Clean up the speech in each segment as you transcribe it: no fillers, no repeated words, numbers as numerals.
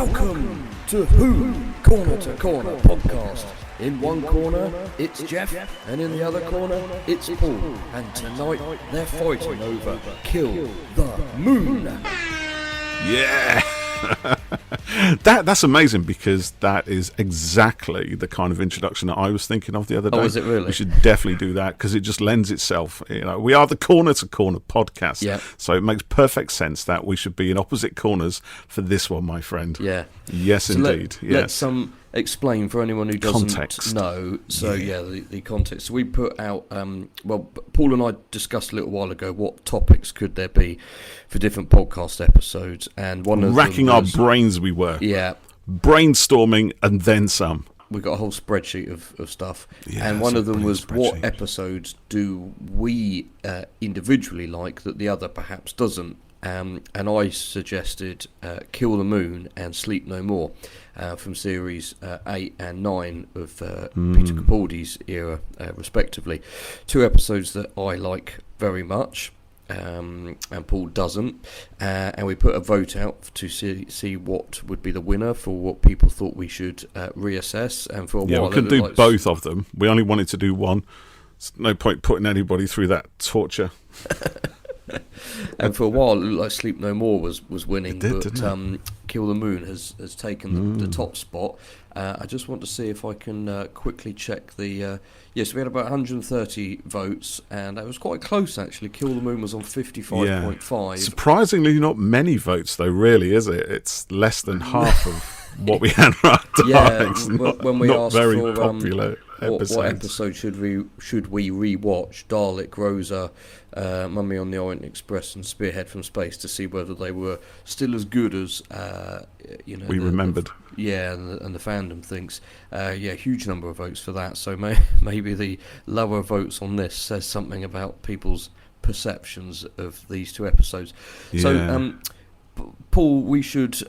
Welcome to Who Corner to Corner podcast. In one corner, it's Geoff, and in the other corner, it's Paul. And tonight, they're fighting over Kill the Moon. Yeah! That's amazing, because that is exactly the kind of introduction that I was thinking of the other day. Oh, is it really? We should definitely do that, because it just lends itself. We are the Corner to Corner podcast, yeah. So it makes perfect sense that we should be in opposite corners for this one, my friend. Yeah. Yes, so indeed. Let's explain for anyone who doesn't context. know. So the context. So we put out. Paul and I discussed a little while ago what topics could there be for different podcast episodes, and one of racking them was, our brains. We were brainstorming and then some. We got a whole spreadsheet of stuff, Yeah, and one of them was what episodes do we individually like that the other perhaps doesn't. And I suggested Kill the Moon and Sleep No More from series 8 and 9 of Peter Capaldi's era, respectively. Two episodes that I like very much, and Paul doesn't. And we put a vote out to see what would be the winner for what people thought we should reassess. And for a while, we couldn't do both of them. We only wanted to do one. There's no point putting anybody through that torture. And for a while, it looked like Sleep No More was winning, didn't but Kill the Moon has taken the top spot. I just want to see if I can quickly check the... Yes, we had about 130 votes, and that was quite close, actually. Kill the Moon was on 55.5. Surprisingly not many votes, though, really, is it? It's less than half of what we had right Yeah, when we not asked very for popular episodes. What episode should we re-watch, Dalek, Rosa, Mummy on the Orient Express and Spearhead from Space, to see whether they were still as good as we remembered. And the fandom thinks. Huge number of votes for that. So maybe the lower votes on this says something about people's perceptions of these two episodes. Yeah. So, Paul, we should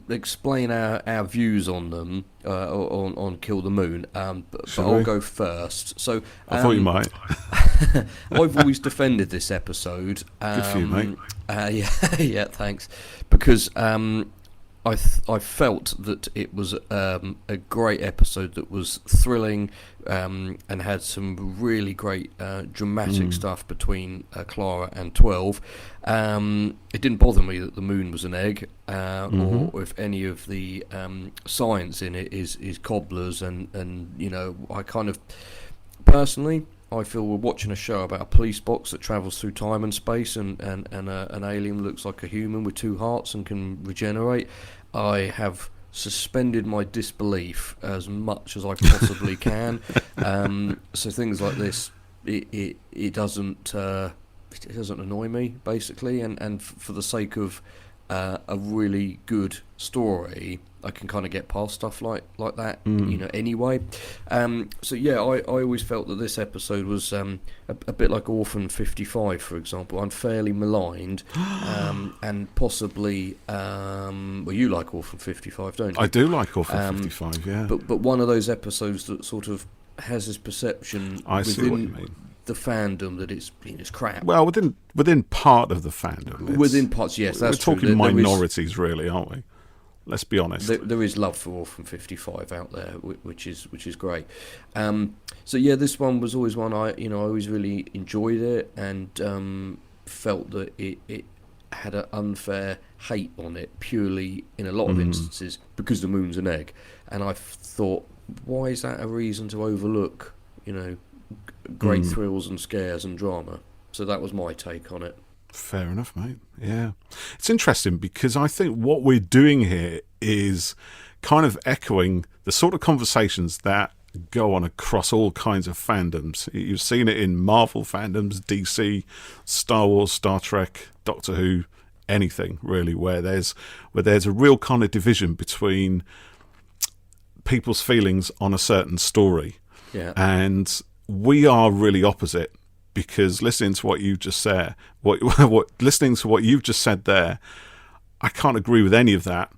explain our views on them, on Kill the Moon, but I'll go first. So I thought you might. I've always defended this episode. Good for you, mate. Yeah, thanks. Because I felt that it was a great episode that was thrilling and had some really great dramatic stuff between Clara and 12. It didn't bother me that the moon was an egg, or if any of the science in it is cobblers, and I kind of personally, I feel we're watching a show about a police box that travels through time and space, and an alien that looks like a human with two hearts and can regenerate. I have suspended my disbelief as much as I possibly can. So things like this, it doesn't annoy me, basically, and for the sake of a really good story, I can kind of get past stuff like that, anyway. I always felt that this episode was a bit like Orphan 55, for example, unfairly maligned, and possibly, you like Orphan 55, don't you? I do like Orphan 55, yeah. But one of those episodes that sort of has this perception within the fandom that it's crap. Well, within part of the fandom. Within parts, yes, that's true. We're talking minorities, really, aren't we? Let's be honest. There is love for Orphan 55 out there, which is great. This one was always one I always really enjoyed it, and felt that it had an unfair hate on it, purely in a lot of instances because the moon's an egg. And I thought, why is that a reason to overlook, great thrills and scares and drama? So that was my take on it. Fair enough, mate. Yeah. It's interesting, because I think what we're doing here is kind of echoing the sort of conversations that go on across all kinds of fandoms. You've seen it in Marvel fandoms, DC, Star Wars, Star Trek, Doctor Who, anything really, where there's a real kind of division between people's feelings on a certain story. Yeah. And we are really opposite, because listening to what you just said, listening to what you've just said there, I can't agree with any of that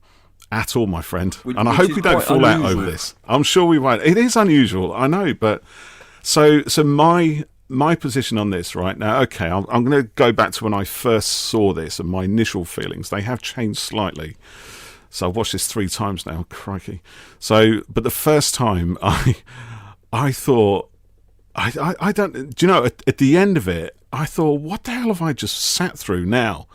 at all, my friend. And I hope we don't fall out over this. I'm sure we won't. It is unusual, I know, but so my position on this right now, okay, I'm going to go back to when I first saw this and my initial feelings. They have changed slightly. So I've watched this 3 times now, crikey. So, but the first time I thought, I don't, do you know, at the end of it, I thought, what the hell have I just sat through now?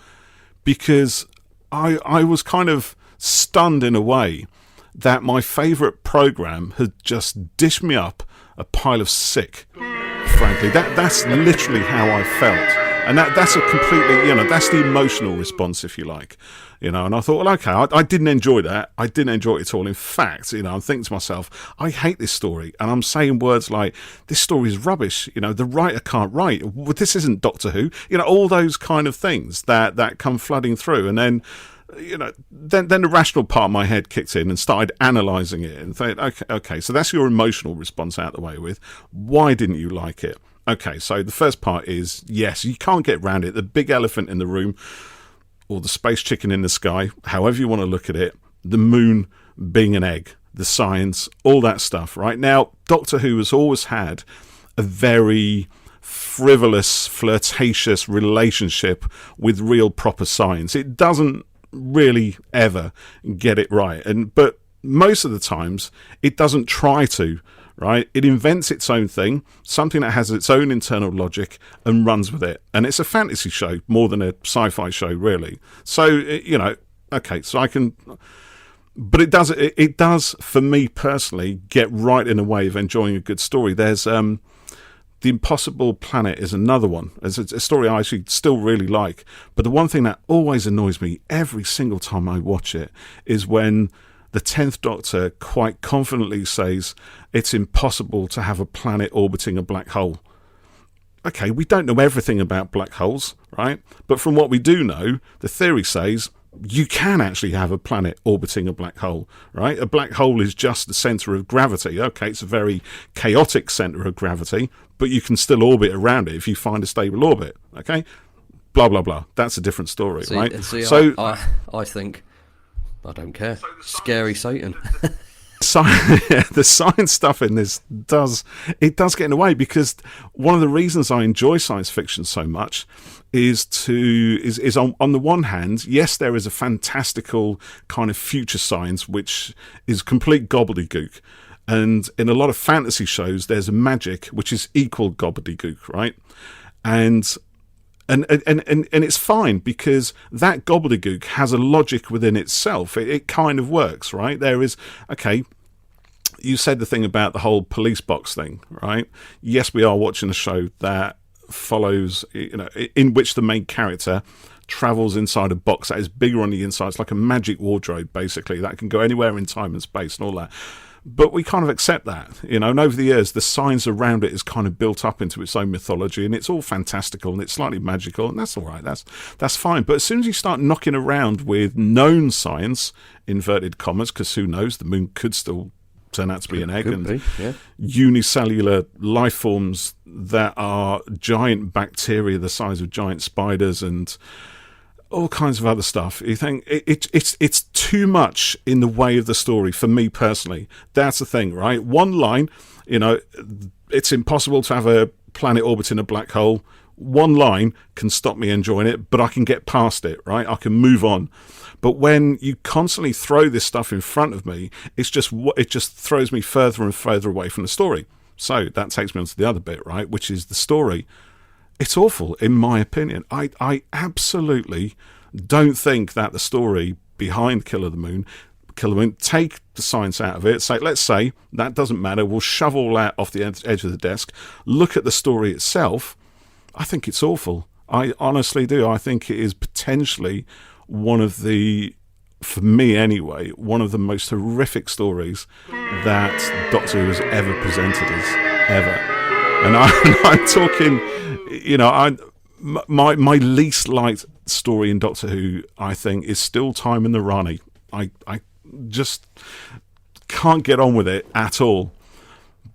Because I was kind of stunned in a way that my favourite programme had just dished me up a pile of sick, frankly. That's literally how I felt. And that's a completely, that's the emotional response, if you like. And I thought, well, okay, I didn't enjoy that. I didn't enjoy it at all. In fact, I'm thinking to myself, I hate this story. And I'm saying words like, this story is rubbish. The writer can't write. Well, this isn't Doctor Who. All those kind of things that come flooding through. And then, then the rational part of my head kicked in and started analysing it and thought, okay, so that's your emotional response out the way with. Why didn't you like it? Okay, so the first part is, yes, you can't get around it. The big elephant in the room, or the space chicken in the sky, however you want to look at it, the moon being an egg, the science, all that stuff, right? Now, Doctor Who has always had a very frivolous, flirtatious relationship with real proper science. It doesn't really ever get it right. But most of the times, it doesn't try to. Right, it invents its own thing, something that has its own internal logic, and runs with it. And it's a fantasy show more than a sci-fi show, really. So okay, so I can, but it does for me personally get right in the way of enjoying a good story. There's The Impossible Planet is another one. It's a story I actually still really like. But the one thing that always annoys me every single time I watch it is when the 10th Doctor quite confidently says it's impossible to have a planet orbiting a black hole. Okay, we don't know everything about black holes, right? But from what we do know, the theory says you can actually have a planet orbiting a black hole, right? A black hole is just the centre of gravity. Okay, it's a very chaotic centre of gravity, but you can still orbit around it if you find a stable orbit, okay? Blah, blah, blah. That's a different story, right? So I think... I don't care. Scary Satan. The science stuff in this does get in the way, because one of the reasons I enjoy science fiction so much is on the one hand, yes, there is a fantastical kind of future science which is complete gobbledygook, and in a lot of fantasy shows there's a magic which is equal gobbledygook, right? And it's fine, because that gobbledygook has a logic within itself. It kind of works, right? There is, okay, you said the thing about the whole police box thing, right? Yes, we are watching a show that follows, in which the main character travels inside a box that is bigger on the inside. It's like a magic wardrobe, basically, that can go anywhere in time and space and all that. But we kind of accept that, and over the years, the science around it is kind of built up into its own mythology, and it's all fantastical and it's slightly magical, and that's all right. That's fine. But as soon as you start knocking around with known science, inverted commas, because who knows, the moon could still turn out to be an egg, and unicellular life forms that are giant bacteria the size of giant spiders, and all kinds of other stuff. You think it's too much in the way of the story for me personally. That's the thing, right? One line, it's impossible to have a planet orbiting a black hole. One line can stop me enjoying it, but I can get past it, right? I can move on. But when you constantly throw this stuff in front of me, it just throws me further and further away from the story. So that takes me on to the other bit, right? Which is the story. It's awful, in my opinion. I absolutely don't think that the story behind Killer the Moon, take the science out of it. Let's say that doesn't matter. We'll shove all that off the edge of the desk. Look at the story itself. I think it's awful. I honestly do. I think it is potentially one of the, for me anyway, one of the most horrific stories that Doctor Who has ever presented us, ever. And I'm talking, my least liked story in Doctor Who, I think, is still Time in the Rani. I just can't get on with it at all.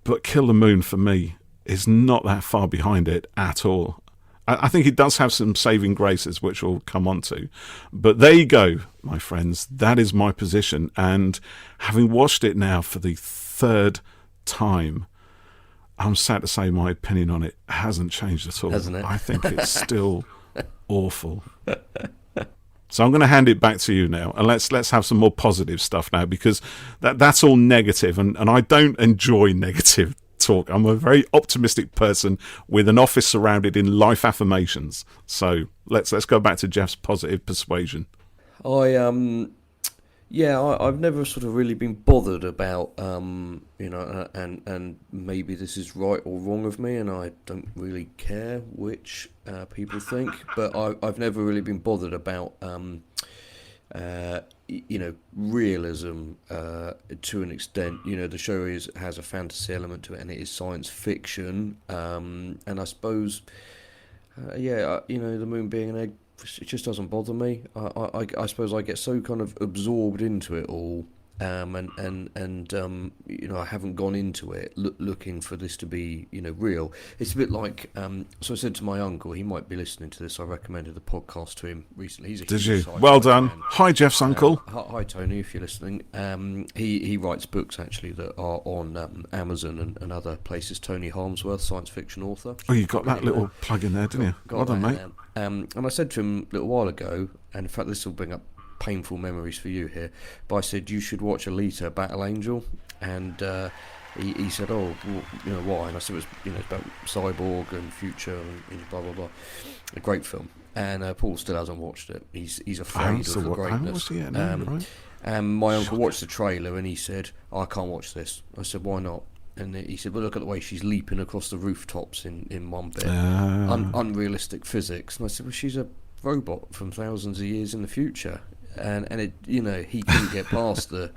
But Kill the Moon, for me, is not that far behind it at all. I think it does have some saving graces, which we'll come on to. But there you go, my friends. That is my position. And having watched it now for the 3rd time, I'm sad to say my opinion on it hasn't changed at all. Hasn't it? I think it's still awful. So I'm going to hand it back to you now, and let's have some more positive stuff now, because that's all negative, and I don't enjoy negative talk. I'm a very optimistic person with an office surrounded in life affirmations. So let's go back to Geoff's positive persuasion. I've never sort of really been bothered about, and maybe this is right or wrong of me, and I don't really care which people think, but I've never really been bothered about, realism to an extent. The show has a fantasy element to it, and it is science fiction, and I suppose, the moon being an egg, it just doesn't bother me. I suppose I get so kind of absorbed into it all, I haven't gone into it looking for this to be real. It's a bit like so I said to my uncle, he might be listening to this. I recommended the podcast to him recently. He's a Did huge you? Well done. fan. Hi, Geoff's uncle. Hi Tony, if you're listening. He writes books actually that are on Amazon and other places. Tony Harmsworth, science fiction author. Oh, you got that little plug in there, didn't you? Well done, mate. And I said to him a little while ago, and in fact this will bring up painful memories for you here, but I said you should watch Alita: Battle Angel, and he said, oh, well, why? And I said it's about cyborg and future and blah blah blah. A great film, and Paul still hasn't watched it. He's afraid of the greatness. And my uncle watched the trailer and he said, I can't watch this. I said, why not? And he said, well, look at the way she's leaping across the rooftops in one bit. Unrealistic physics. And I said, well, she's a robot from thousands of years in the future. And it, he couldn't get past the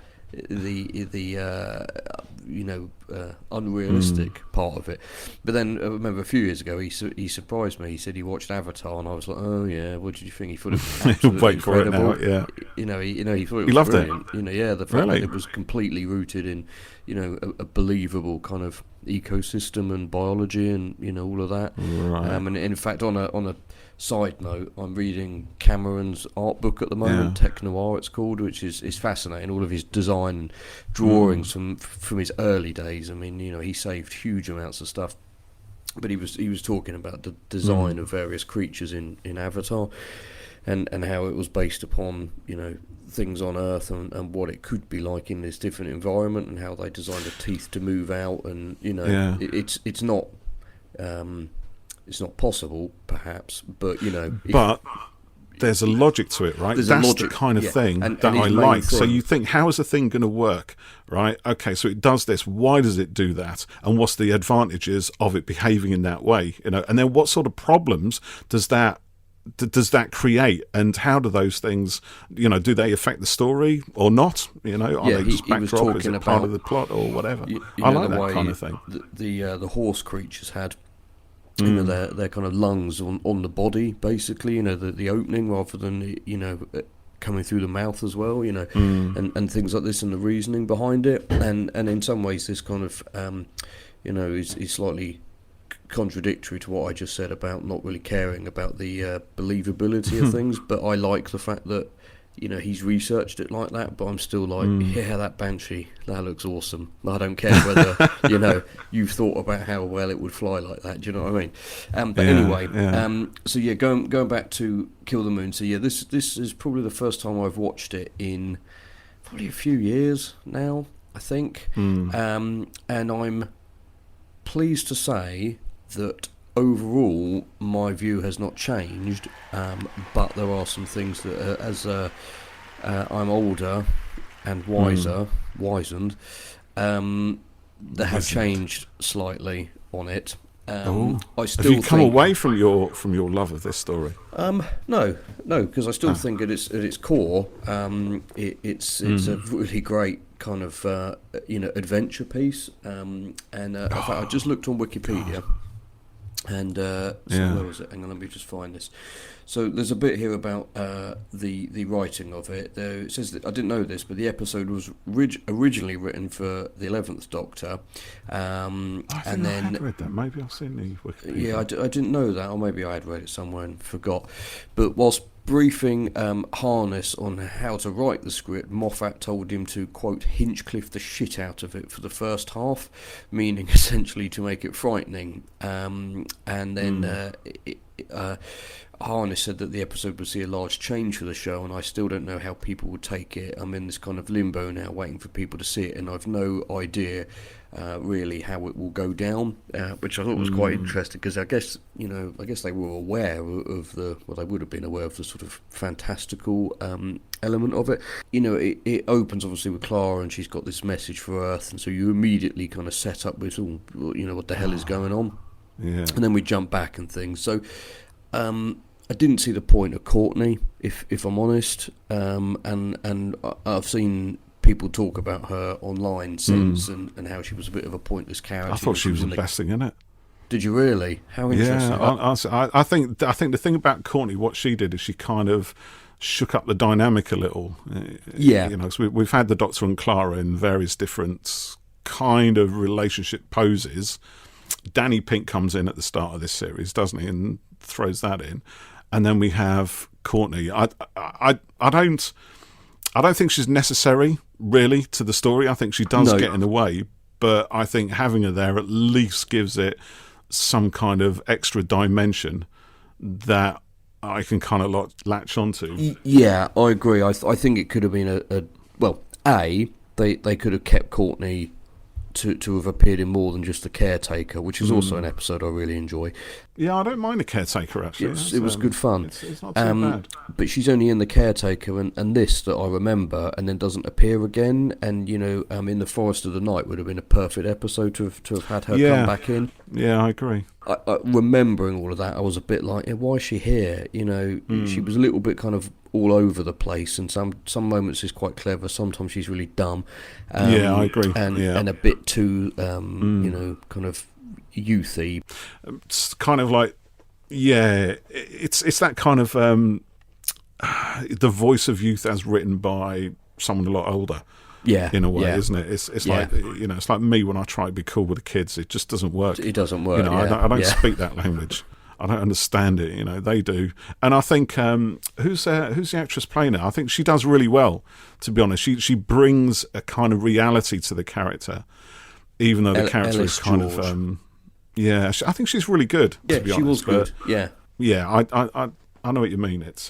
unrealistic part of it. But then I remember a few years ago he surprised me. He said he watched Avatar, and I was like, oh yeah, what did you think? He thought it was absolutely incredible. It now, yeah. He thought it was loved brilliant. it. The fact that it was completely rooted in a believable kind of ecosystem and biology and all of that. Right. And in fact, on a side note, I'm reading Cameron's art book at the moment, Tech Noir it's called, which is fascinating. All of his design and drawings from his early days. I mean, he saved huge amounts of stuff, but he was talking about the design of various creatures in Avatar, and how it was based upon things on Earth and what it could be like in this different environment, and how they designed the teeth to move out, and it's not. It's not possible, perhaps, but But there's a logic to it, right? That's the kind of thing that I like. So you think, how is a thing going to work, right? Okay, so it does this. Why does it do that? And what's the advantages of it behaving in that way? And then what sort of problems does that create? And how do those things, do they affect the story or not? Are they just backdrop? Is it part of the plot or whatever? I like that kind of thing. The horse creatures had. Their kind of lungs on the body, basically. The opening rather than coming through the mouth as well. And things like this, and the reasoning behind it. And in some ways, this kind of is slightly contradictory to what I just said about not really caring about the believability of things. But I like the fact that he's researched it like that, but I'm still like, yeah, that Banshee, that looks awesome. I don't care whether, you've thought about how well it would fly like that. Do you know what I mean? Anyway, so yeah, going back to Kill the Moon. So yeah, this is probably the first time I've watched it in probably a few years now, I think. And I'm pleased to say that overall, my view has not changed, but there are some things that, as I'm older and wizened, that have changed slightly on it. I still have you come away from your love of this story? No, because I still think at its core, it's a really great kind of adventure piece. In fact, I just looked on Wikipedia. God. And where was it? Hang on, let me just find this. So there's a bit here about the writing of it. It says that, I didn't know this, but the episode was originally written for the 11th Doctor. I had read that. Maybe I've seen the Wikipedia. Yeah, I didn't know that, or maybe I had read it somewhere and forgot. But whilst briefing Harness on how to write the script, Moffat told him to, quote, Hinchcliffe the shit out of it for the first half, meaning essentially to make it frightening. And then Harness said that the episode would see a large change for the show, and I still don't know how people would take it. I'm in this kind of limbo now, waiting for people to see it, and I've no idea really how it will go down, which I thought was quite interesting, because I guess they were aware of they would have been aware of the sort of fantastical element of it. It opens obviously with Clara, and she's got this message for Earth, and so you immediately kind of set up with, what the hell is going on? Yeah. And then we jump back and things. So I didn't see the point of Courtney, if I'm honest, and I've seen people talk about her online since, and how she was a bit of a pointless character. I thought she was the best thing in it. Did you really? How interesting! Yeah, I think the thing about Courtney, what she did is she kind of shook up the dynamic a little. Yeah, so we've had the Doctor and Clara in various different kind of relationship poses. Danny Pink comes in at the start of this series, doesn't he, and throws that in, and then we have Courtney. I don't think she's necessary really to the story. I think she does get in the way, but I think having her there at least gives it some kind of extra dimension that I can kind of latch onto. Yeah, I agree. I think it could have been they could have kept Courtney to have appeared in more than just the caretaker, which is also an episode I really enjoy. Yeah, I don't mind the caretaker, actually. It was good fun. It's not too bad. But she's only in the caretaker and this that I remember, and then doesn't appear again. And in the Forest of the Night would have been a perfect episode to have had her come back in. Yeah, I agree. Remembering all of that, I was a bit like, why is she here? She was a little bit kind of all over the place, and some moments she's quite clever, sometimes she's really dumb. I agree. And a bit too, kind of youthy. It's kind of like, it's that kind of the voice of youth as written by someone a lot older. Yeah, in a way, isn't it? It's like it's like me when I try to be cool with the kids. It just doesn't work. It doesn't work. I don't speak that language. I don't understand it. They do, and I think who's the actress playing it? I think she does really well. To be honest, she brings a kind of reality to the character, even though the character Ellis is kind George. of I think she's really good. Yeah, to be honest. she was good. I know what you mean. It's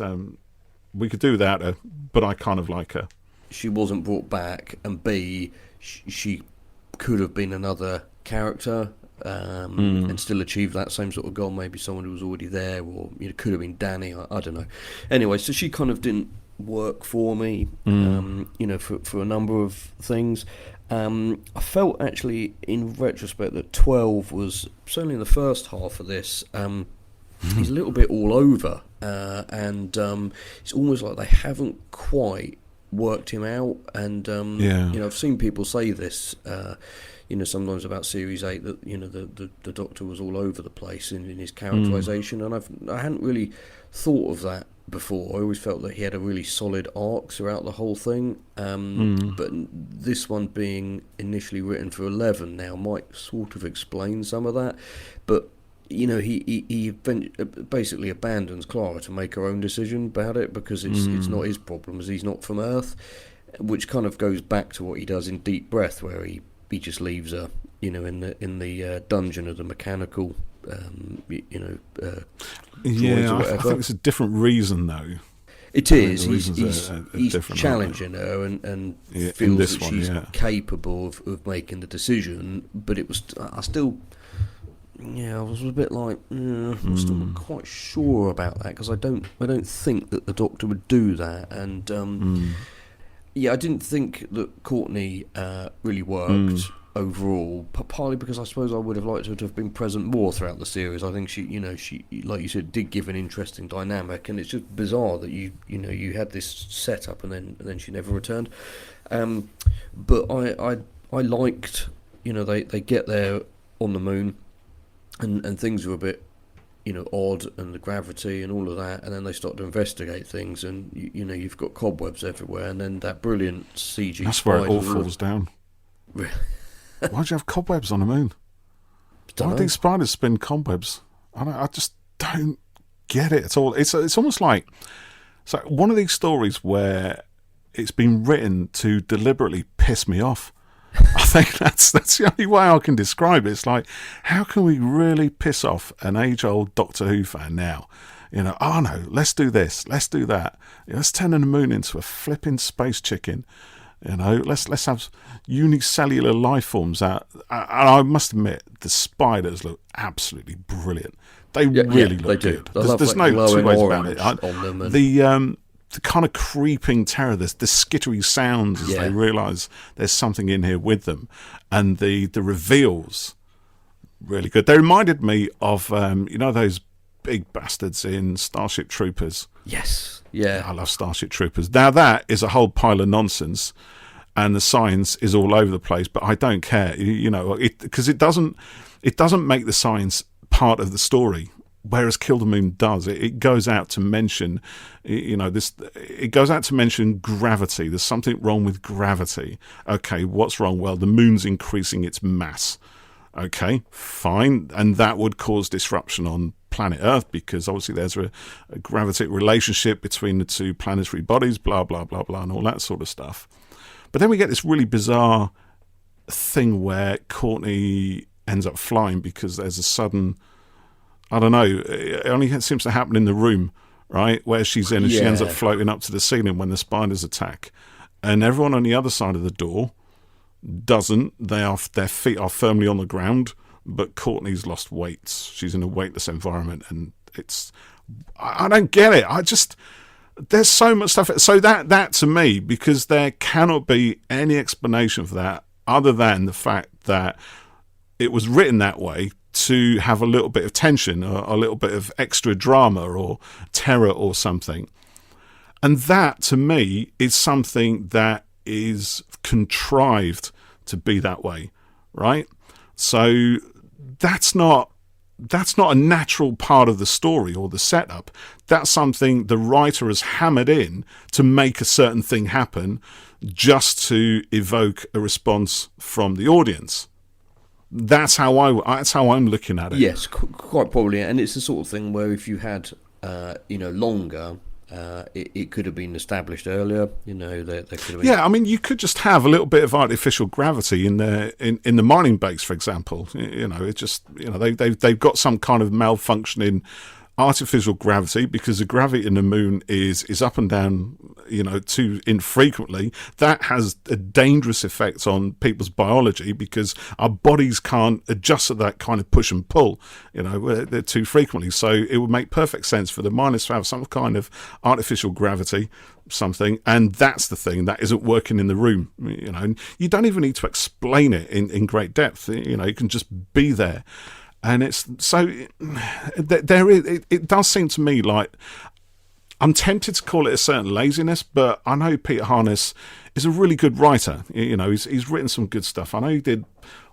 we could do that, but I kind of like her. She wasn't brought back, and B, she could have been another character and still achieve that same sort of goal. Maybe someone who was already there, or could have been Danny. I don't know. Anyway, so she kind of didn't work for me, for a number of things. I felt actually, in retrospect, that 12 was, certainly in the first half of this, he's a little bit all over, and it's almost like they haven't quite worked him out, and I've seen people say this sometimes about Series 8, that the Doctor was all over the place in his characterisation, and I hadn't really thought of that before. I always felt that he had a really solid arc throughout the whole thing, but this one being initially written for 11 now might sort of explain some of that, but he basically abandons Clara to make her own decision about it, because it's not his problem, as he's not from Earth, which kind of goes back to what he does in Deep Breath, where he just leaves her, in the dungeon of the mechanical, I think it's a different reason though. It is. He's challenging her and feels that she's capable of making the decision, but it was. I was a bit like, I'm still not quite sure about that, because I don't think that the Doctor would do that, and I didn't think that Courtney really worked overall, partly because I suppose I would have liked her to have been present more throughout the series. I think she like you said, did give an interesting dynamic, and it's just bizarre that you had this setup and then she never returned. But I liked, they get there on the moon, and things were a bit odd, and the gravity and all of that, and then they start to investigate things, and you've got cobwebs everywhere, and then that brilliant CG. That's where it all falls down. Why'd you have cobwebs on the moon? Why do you think spiders spin cobwebs? I just don't get it at all. It's almost like So one of these stories where it's been written to deliberately piss me off. I think that's the only way I can describe it. It's like, how can we really piss off an age-old Doctor Who fan now? You know, oh no, let's do this, let's do that. Let's turn the moon into a flipping space chicken. You know, let's have unicellular life forms out. And I must admit, the spiders look absolutely brilliant. They really look good. There's no two ways about it. On them The kind of creeping terror, the skittery sounds as they realise there's something in here with them, and the reveals, really good. They reminded me of those big bastards in Starship Troopers. Yes, yeah, I love Starship Troopers. Now that is a whole pile of nonsense, and the science is all over the place. But I don't care, because it doesn't make the science part of the story. Whereas Kill the Moon does, it goes out to mention, it goes out to mention gravity. There's something wrong with gravity. Okay, what's wrong? Well, the moon's increasing its mass. Okay, fine, and that would cause disruption on planet Earth because obviously there's a gravitic relationship between the two planetary bodies, blah blah blah blah, and all that sort of stuff. But then we get this really bizarre thing where Courtney ends up flying because there's a sudden, I don't know, it only seems to happen in the room, right, where she's in, and she ends up floating up to the ceiling when the spiders attack. And everyone on the other side of the door doesn't. Their feet are firmly on the ground, but Courtney's lost weights. She's in a weightless environment, and I don't get it. There's so much stuff. So that to me, because there cannot be any explanation for that other than the fact that it was written that way to have a little bit of tension or a little bit of extra drama or terror or something. And that, to me, is something that is contrived to be that way, right? So that's not a natural part of the story or the setup. That's something the writer has hammered in to make a certain thing happen just to evoke a response from the audience. That's how I'm looking at it. Yes, quite probably, and it's the sort of thing where if you had, longer, it could have been established earlier. There could have been. Yeah, I mean, you could just have a little bit of artificial gravity in the mining base, for example. It just they've got some kind of malfunctioning artificial gravity because the gravity in the moon is up and down, too infrequently. That has a dangerous effect on people's biology because our bodies can't adjust to that kind of push and pull, too frequently. So it would make perfect sense for the miners to have some kind of artificial gravity, something, and that's the thing that isn't working in the room. And you don't even need to explain it in great depth. You can just be there. And it's so it does seem to me like I'm tempted to call it a certain laziness, but I know Peter Harness is a really good writer. He's written some good stuff. I know he did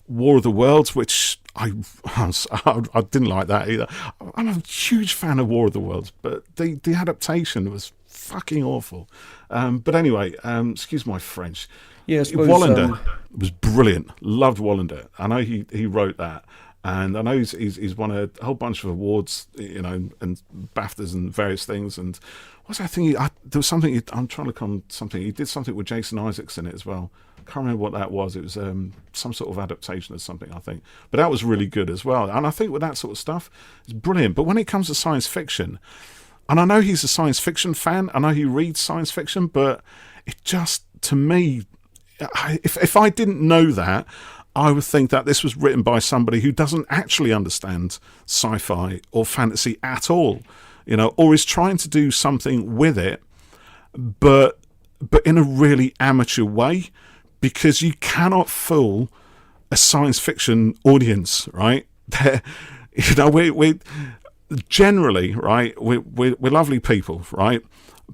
War of the Worlds, which I didn't like that either. I'm a huge fan of War of the Worlds, but the adaptation was fucking awful. But anyway, excuse my French. Yeah, Wallander was brilliant. Loved Wallander. I know he wrote that. And I know he's won a whole bunch of awards, and BAFTAs and various things. And what's that thing? There was something. I'm trying to look on something. He did something with Jason Isaacs in it as well. I can't remember what that was. It was some sort of adaptation of something, I think. But that was really good as well. And I think with that sort of stuff, it's brilliant. But when it comes to science fiction, and I know he's a science fiction fan, I know he reads science fiction, but it just, to me, if I didn't know that, I would think that this was written by somebody who doesn't actually understand sci-fi or fantasy at all, or is trying to do something with it, but in a really amateur way, because you cannot fool a science fiction audience, right? We generally, right, we're lovely people, right?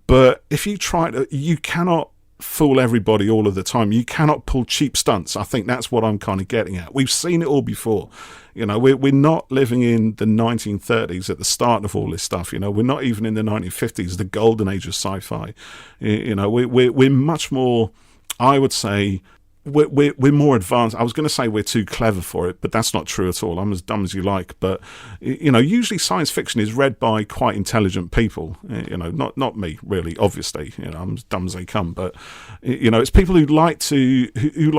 But if you try to, you cannot fool everybody all of the time. You cannot pull cheap stunts. I think that's what I'm kind of getting at. We've seen it all before. We're not living in the 1930s at the start of all this stuff. We're not even in the 1950s, the golden age of sci-fi. We're much more, I would say, we're more advanced. I was going to say we're too clever for it, but that's not true at all. I'm as dumb as you like. But usually science fiction is read by quite intelligent people. Not me really. Obviously, I'm as dumb as they come. But it's people who like who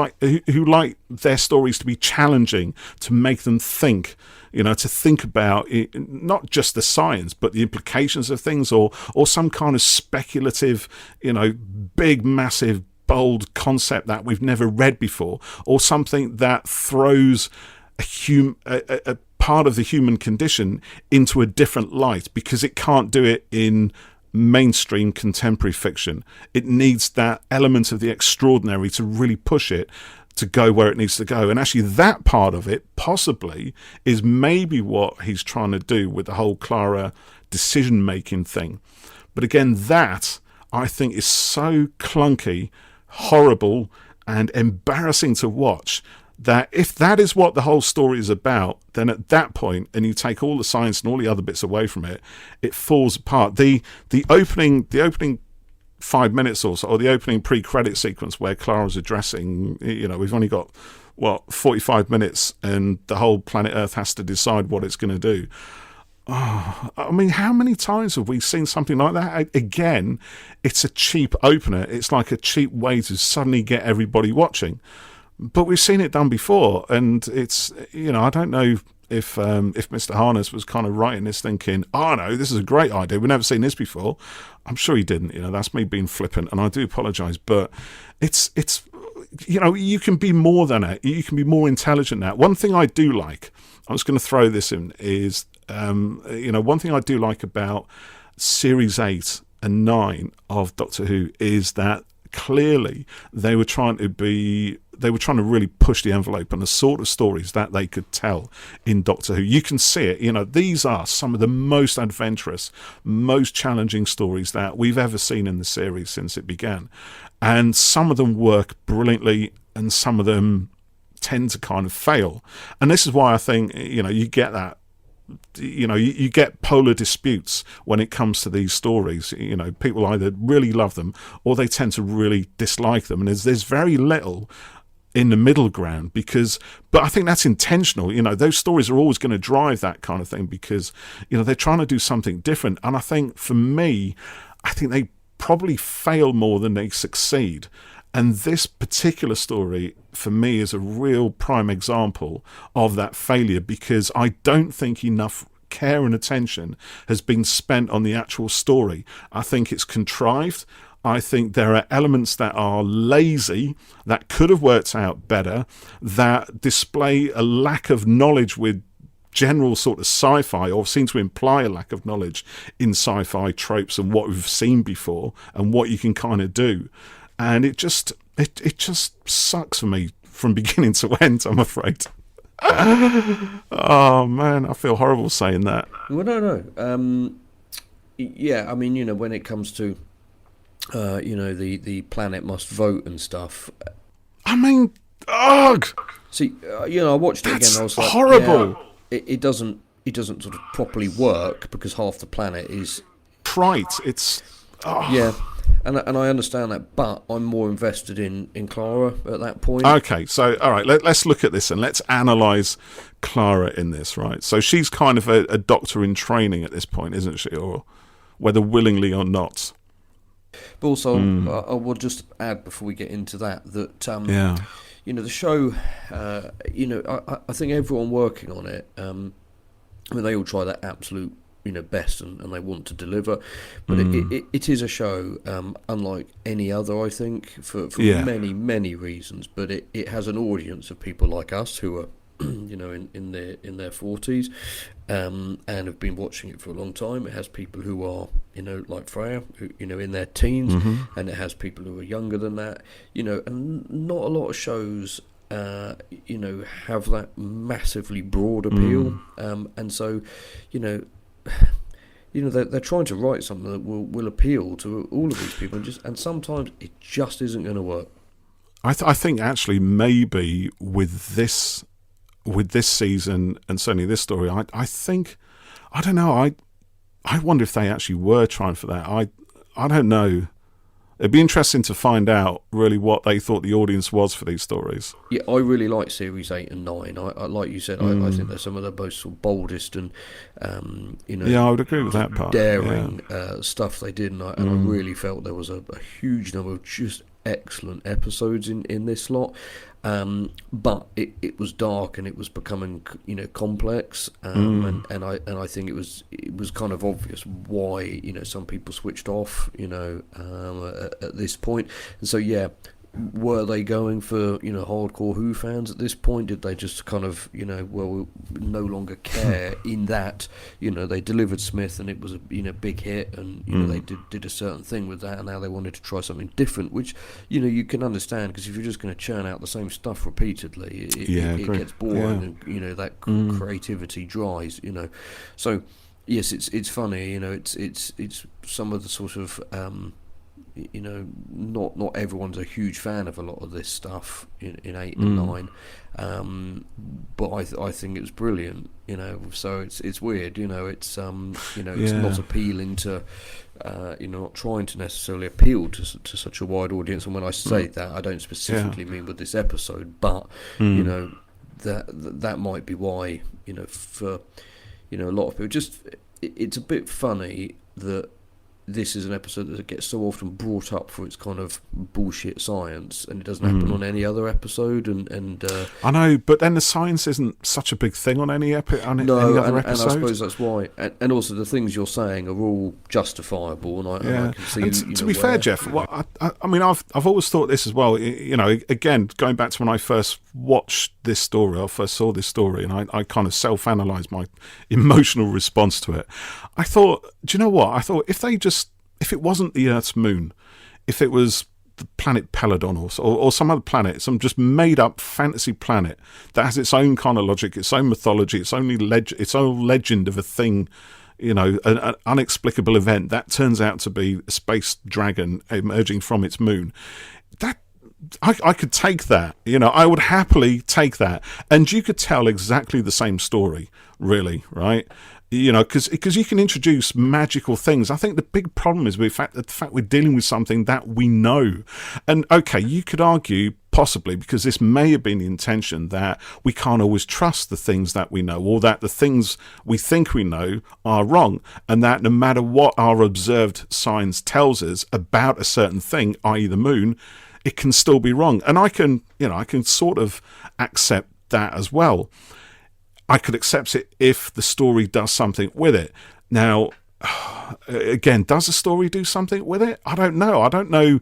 like their stories to be challenging, to make them think. To think about it, not just the science, but the implications of things, or some kind of speculative, big, massive, bold concept that we've never read before, or something that throws a part of the human condition into a different light, because it can't do it in mainstream contemporary fiction. It needs that element of the extraordinary to really push it to go where it needs to go. And actually that part of it possibly is maybe what he's trying to do with the whole Clara decision-making thing. But again, that I think is so clunky, horrible, and embarrassing to watch, that if that is what the whole story is about, then at that point, and you take all the science and all the other bits away from it, it falls apart. The opening 5 minutes or so, or the opening pre-credit sequence where Clara's addressing, we've only got 45 minutes, and the whole planet Earth has to decide what it's going to do. Oh, I mean, how many times have we seen something like that? Again, it's a cheap opener. It's like a cheap way to suddenly get everybody watching. But we've seen it done before, and it's, I don't know if Mr. Harness was kind of writing this thinking, oh no, this is a great idea, we've never seen this before. I'm sure he didn't. That's me being flippant, and I do apologise. But it's you can be more than that. You can be more intelligent than that. One thing I do like, I was going to throw this in, is one thing I do like about series 8 and 9 of Doctor Who is that clearly they were trying to really push the envelope on the sort of stories that they could tell in Doctor Who. You can see it. These are some of the most adventurous, most challenging stories that we've ever seen in the series since it began. And some of them work brilliantly, and some of them tend to kind of fail. And this is why I think, you get that. You get polar disputes when it comes to these stories. People either really love them or they tend to really dislike them. And there's very little in the middle ground, but I think that's intentional. Those stories are always going to drive that kind of thing, because they're trying to do something different. And I think for me, I think they probably fail more than they succeed. And this particular story, for me, is a real prime example of that failure, because I don't think enough care and attention has been spent on the actual story. I think it's contrived. I think there are elements that are lazy, that could have worked out better, that display a lack of knowledge with general sort of sci-fi, or seem to imply a lack of knowledge in sci-fi tropes and what we've seen before and what you can kind of do. And it just sucks for me from beginning to end, I'm afraid. Oh man, I feel horrible saying that. Well, no. Yeah, I mean, when it comes to the planet must vote and stuff. I mean, ugh. See, I watched it again. I was like, horrible. Yeah, it doesn't sort of properly work, because half the planet is trite. It's yeah. And I understand that, but I'm more invested in Clara at that point. Okay, so all right, let's look at this and let's analyse Clara in this, right? So she's kind of a doctor in training at this point, isn't she? Or whether willingly or not. But also, I will just add before we get into that the show, I think everyone working on it, they all try their absolute best, and they want to deliver, but it is a show unlike any other, I think, for many reasons. But it has an audience of people like us who are in their 40s and have been watching it for a long time. It has people who are like Freya, who, in their teens, and it has people who are younger than that, and not a lot of shows have that massively broad appeal, and so they're trying to write something that will appeal to all of these people, and sometimes it just isn't going to work. I think actually maybe with this season, and certainly this story, I think, I don't know, I wonder if they actually were trying for that. I don't know. It'd be interesting to find out really what they thought the audience was for these stories. Yeah, I really like series 8 and 9. I like you said, I think they're some of the most sort of boldest and Yeah, I would agree with that part. daring stuff they did, and I really felt there was a huge number of just excellent episodes in this lot. But it was dark and it was becoming complex, and I think it was kind of obvious why some people switched off at this point. And so yeah, were they going for hardcore Who fans at this point? Did they just kind of we no longer care in that they delivered Smith and it was a big hit, and they did a certain thing with that, and now they wanted to try something different, which you can understand, because if you're just going to churn out the same stuff repeatedly, it gets boring, and that creativity dries. So yes, it's funny. It's some of the sort of not everyone's a huge fan of a lot of this stuff in 8 and 9, but I think it was brilliant. So it's weird. It's it's not appealing to not trying to necessarily appeal to such a wide audience. And when I say that, I don't specifically mean with this episode, but that might be why for a lot of people, just it's a bit funny that this is an episode that gets so often brought up for its kind of bullshit science, and it doesn't happen on any other episode. And I know, but then the science isn't such a big thing on any other episode. And I suppose that's why. And also the things you're saying are all justifiable, and I can see. And to be fair, Geoff, I mean, I've always thought this as well. Again, going back to when I first watched this story, I first saw this story, and I kind of self-analysed my emotional response to it. I thought, do you know what? I thought if it wasn't the Earth's moon, if it was the planet Peladon or some other planet, some just made-up fantasy planet that has its own kind of logic, its own mythology, its own legend of a thing, an inexplicable event that turns out to be a space dragon emerging from its moon, that I could take that. I would happily take that, and you could tell exactly the same story, really, right? Because you can introduce magical things. I think the big problem is the fact we're dealing with something that we know. And okay, you could argue possibly because this may have been the intention that we can't always trust the things that we know, or that the things we think we know are wrong, and that no matter what our observed science tells us about a certain thing, i.e. the moon, it can still be wrong. And I can sort of accept that as well. I could accept it if the story does something with it. Now, again, does the story do something with it? I don't know. I don't know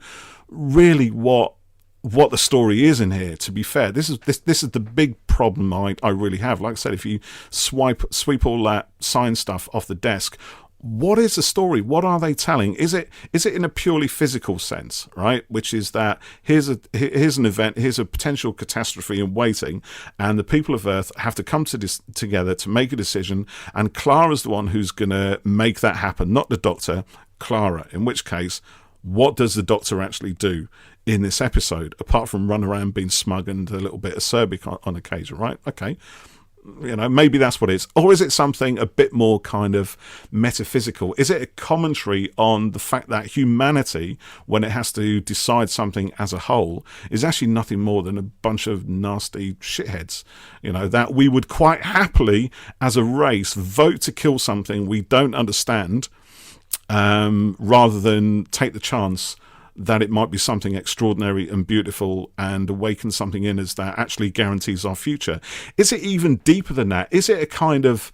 really what the story is in here, to be fair. This is the big problem I really have. Like I said, if you sweep all that science stuff off the desk, what is the story? What are they telling? Is it in a purely physical sense, right? Which is that here's an event, here's a potential catastrophe in waiting, and the people of Earth have to come together to make a decision, and Clara's the one who's going to make that happen, not the Doctor, Clara. In which case, what does the Doctor actually do in this episode, apart from run around being smug and a little bit acerbic on occasion, right? Okay. Maybe that's what it is. Or is it something a bit more kind of metaphysical? Is it a commentary on the fact that humanity, when it has to decide something as a whole, is actually nothing more than a bunch of nasty shitheads? That we would quite happily, as a race, vote to kill something we don't understand, rather than take the chance that it might be something extraordinary and beautiful and awaken something in us that actually guarantees our future. Is it even deeper than that? Is it a kind of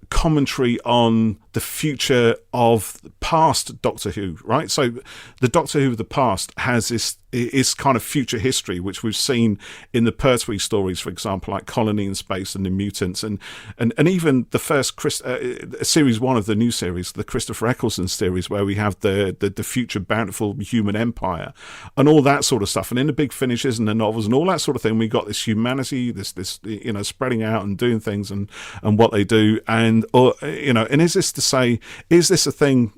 commentary on the future of past Doctor Who, right? So the Doctor Who of the past has this kind of future history, which we've seen in the Pertwee stories, for example, like Colony in Space and the Mutants, and even the first series 1 of the new series, the Christopher Eccleston series, where we have the future bountiful human empire and all that sort of stuff. And in the big finishes and the novels and all that sort of thing, we got this humanity, this spreading out and doing things and what they do, and is this to say, is this a thing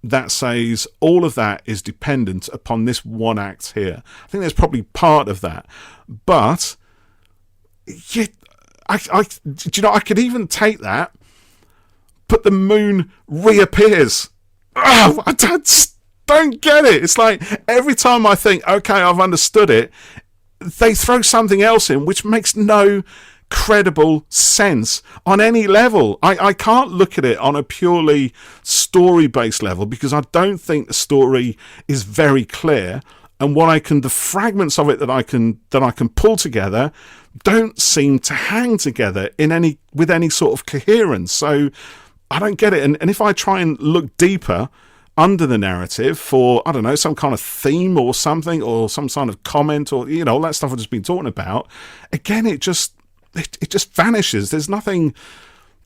that says all of that is dependent upon this one act here? I think there's probably part of that, but I could even take that, but the moon reappears. Oh, don't get it. It's like every time I think, okay, I've understood it, they throw something else in which makes no credible sense on any level. I can't look at it on a purely story-based level because I don't think the story is very clear, and the fragments of it that I can pull together don't seem to hang together with any sort of coherence. So I don't get it. And if I try and look deeper under the narrative for, I don't know, some kind of theme or something, or some kind of comment, or all that stuff I've just been talking about, again, it just vanishes. There's nothing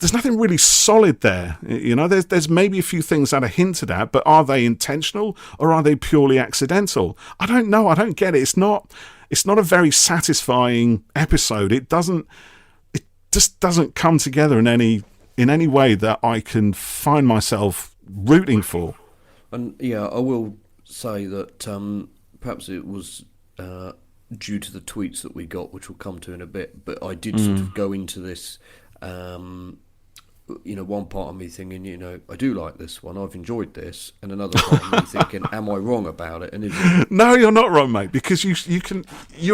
really solid there. There's maybe a few things that are hinted at, but are they intentional or are they purely accidental? I don't know. I don't get it. It's not a very satisfying episode. It just doesn't come together in any way that I can find myself rooting for. And yeah, I will say that perhaps it was due to the tweets that we got, which we'll come to in a bit, but I did sort of go into this, one part of me thinking, I do like this one, I've enjoyed this, and another part of me thinking, am I wrong about it? And is it... No, you're not wrong, mate, because you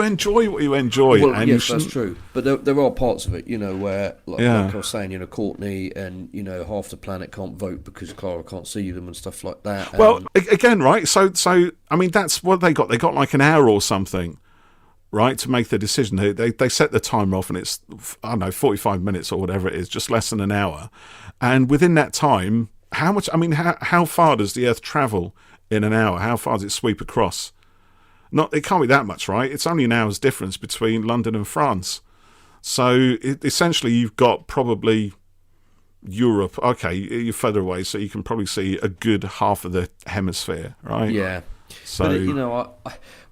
enjoy what you enjoy. Well, and yes, that's true, but there are parts of it, where, like I was saying, Courtney and, half the planet can't vote because Clara can't see them and stuff like that. Well, again, right, so I mean, that's what they got. They got like an hour or something, right, to make the decision. They set the timer off, and it's, I don't know, 45 minutes or whatever it is, just less than an hour. And within that time, how far does the Earth travel in an hour? How far does it sweep across? It can't be that much, right? It's only an hour's difference between London and France. So essentially, you've got probably Europe. Okay, you're further away, so you can probably see a good half of the hemisphere, right? Yeah. So,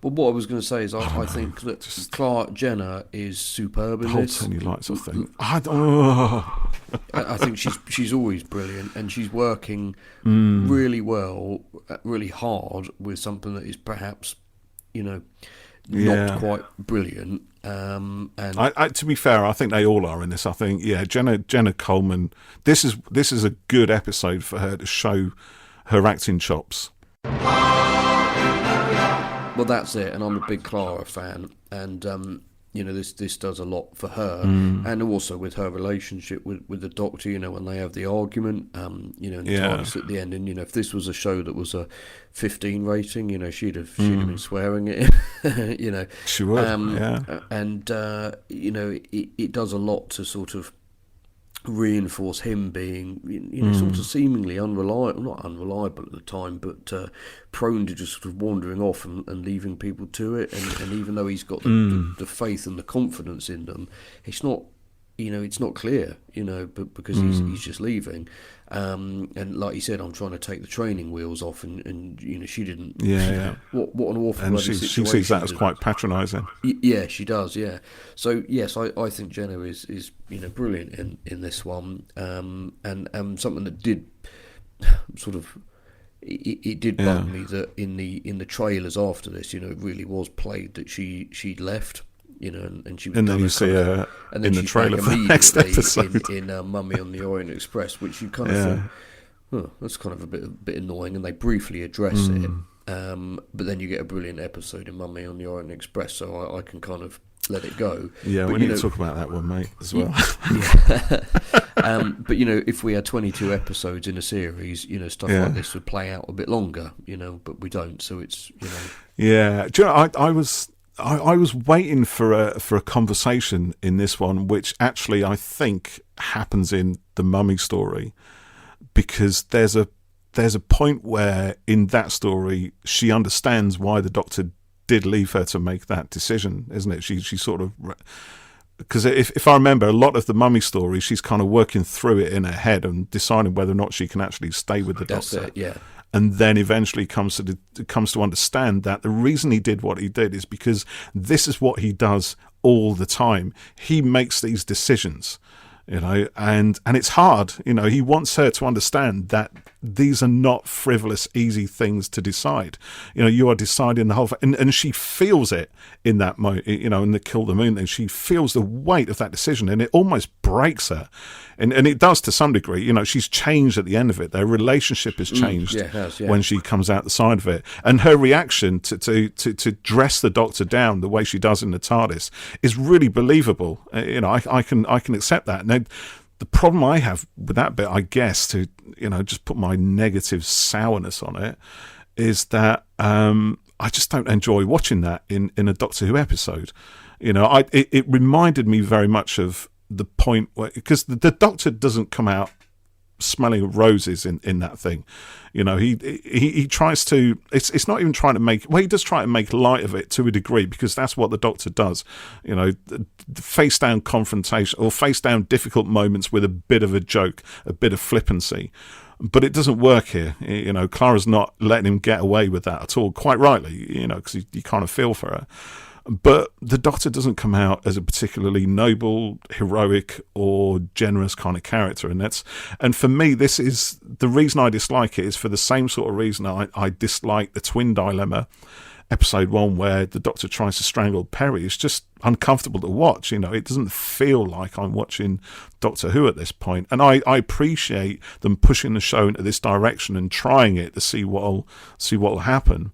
but what I was going to say is I think that Clark Jenner is superb in this. Tiny lights, I think. I think she's always brilliant, and she's working really well, really hard with something that is perhaps, not quite brilliant. And to be fair, I think they all are in this. I think, Jenna Coleman. This is a good episode for her to show her acting chops. Well, that's it, and I'm a big Clara fan, and this does a lot for her, and also with her relationship with the Doctor. When they have the argument, and the TARDIS at the end, and if this was a show that was a 15 rating, she'd have been swearing it in, She would, and it does a lot to sort of reinforce him being, sort of seemingly not unreliable at the time, but prone to just sort of wandering off and leaving people to it. And even though he's got the faith and the confidence in them, it's not, it's not clear, but because he's just leaving. And like you said, I'm trying to take the training wheels off, and she didn't. What an awful. And she sees that as quite patronising. Yeah, she does. Yeah. So yes, I think Jenna is brilliant in this one, and something that did sort of. It did bug me that in the trailers after this, it really was played that she'd left. And she was, and then you see her in the trailer for the next episode in Mummy on the Orient Express, which you kind of thought, that's kind of a bit annoying, and they briefly address it, but then you get a brilliant episode in Mummy on the Orient Express, so I can kind of let it go. Yeah, we need to talk about that one, mate, as well. But if we had 22 episodes in a series, stuff like this would play out a bit longer, but we don't, so it's Yeah, do you know, I was waiting for a conversation in this one, which actually I think happens in the Mummy story, because there's a point where in that story she understands why the Doctor did leave her to make that decision, isn't it? She sort of, because if I remember, a lot of the Mummy story, she's kind of working through it in her head and deciding whether or not she can actually stay with the Doctor. That's it, yeah. And then eventually comes to understand that the reason he did what he did is because this is what he does all the time. He makes these decisions, and it's hard. He wants her to understand that these are not frivolous, easy things to decide. You are deciding the whole and she feels it in that moment, in the Kill the Moon thing. She feels the weight of that decision, and it almost breaks her. And it does to some degree. She's changed at the end of it. Their relationship has changed when she comes out the side of it. And her reaction to dress the Doctor down the way she does in the TARDIS is really believable. I can accept that. Now, the problem I have with that bit, I guess, to just put my negative sourness on it, is that I just don't enjoy watching that in a Doctor Who episode. It reminded me very much of the point where, because the Doctor doesn't come out smelling of roses in that thing. He tries to, it's not even trying to make, well, he does try to make light of it to a degree, because that's what the Doctor does. The face down confrontation, or face down difficult moments with a bit of a joke, a bit of flippancy. But it doesn't work here. Clara's not letting him get away with that at all, quite rightly, because you kind of feel for her. But the Doctor doesn't come out as a particularly noble, heroic, or generous kind of character, and for me, this is the reason I dislike it. Is for the same sort of reason I dislike the Twin Dilemma, episode 1, where the Doctor tries to strangle Perry. It's just uncomfortable to watch. It doesn't feel like I'm watching Doctor Who at this point, and I appreciate them pushing the show into this direction and trying it to see what'll happen,